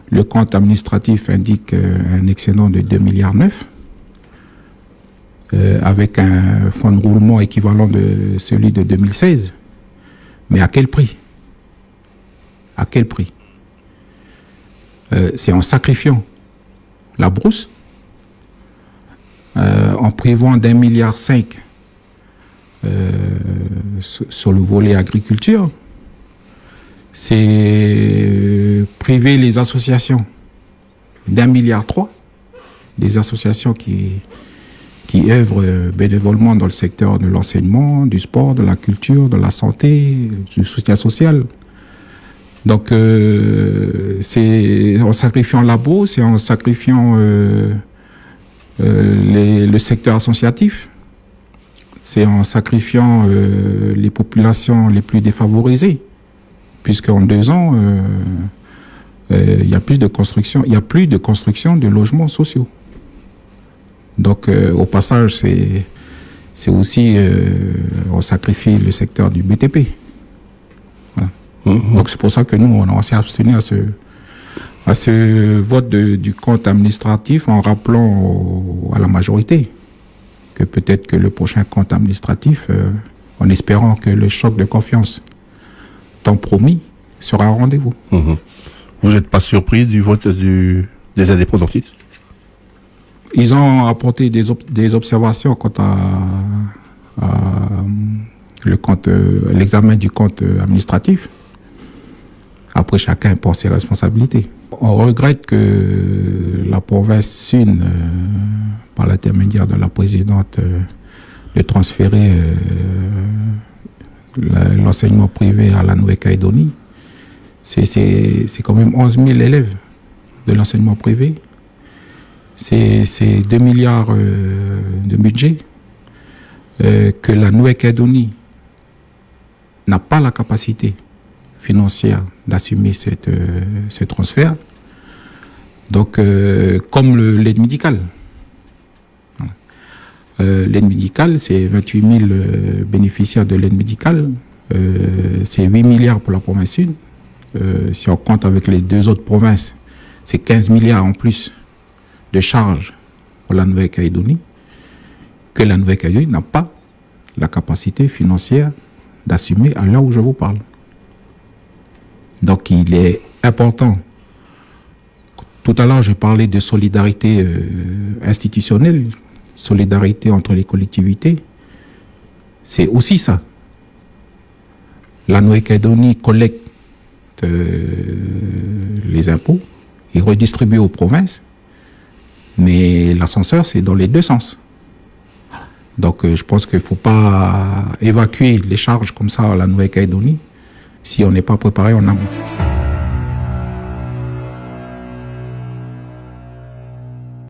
Le compte administratif indique un excédent de 2,9 milliards, avec un fonds de roulement équivalent de celui de 2016. Mais à quel prix? À quel prix? C'est en sacrifiant la brousse, en privant d'1,5 milliard sur le volet agriculture. C'est priver les associations d'1,3 milliard, des associations qui œuvrent bénévolement dans le secteur de l'enseignement, du sport, de la culture, de la santé, du soutien social. Donc c'est en sacrifiant la bourse, c'est en sacrifiant le secteur associatif, c'est en sacrifiant les populations les plus défavorisées, puisqu'en 2 ans, il y a plus de construction, de logements sociaux. Donc au passage, c'est aussi on sacrifie le secteur du BTP. Voilà. Donc c'est pour ça que nous, on s'est abstenu à ce vote du compte administratif, en rappelant à la majorité que peut-être que le prochain compte administratif, en espérant que le choc de confiance tant promis sera au rendez-vous. Vous n'êtes pas surpris du vote des indépendantistes? Ils ont apporté des observations quant à l'examen du compte administratif. Après, chacun prend ses responsabilités. On regrette que la province Sud, par l'intermédiaire de la présidente, de transférer l'enseignement privé à la Nouvelle-Calédonie. C'est quand même 11 000 élèves de l'enseignement privé. C'est 2 milliards de budget que la Nouvelle-Calédonie n'a pas la capacité financière d'assumer ce transfert. Donc, comme l'aide médicale. L'aide médicale, c'est 28 000 bénéficiaires de l'aide médicale. C'est 8 milliards pour la province Sud. Si on compte avec les 2 autres provinces, c'est 15 milliards en plus de charges pour la Nouvelle-Calédonie, que la Nouvelle-Calédonie n'a pas la capacité financière d'assumer à l'heure où je vous parle. Donc il est important. Tout à l'heure, j'ai parlé de solidarité institutionnelle, solidarité entre les collectivités. C'est aussi ça. La Nouvelle-Calédonie collecte les impôts et redistribue aux provinces, mais l'ascenseur, c'est dans les 2 sens. Donc je pense qu'il ne faut pas évacuer les charges comme ça à la Nouvelle-Calédonie si on n'est pas préparé en amont.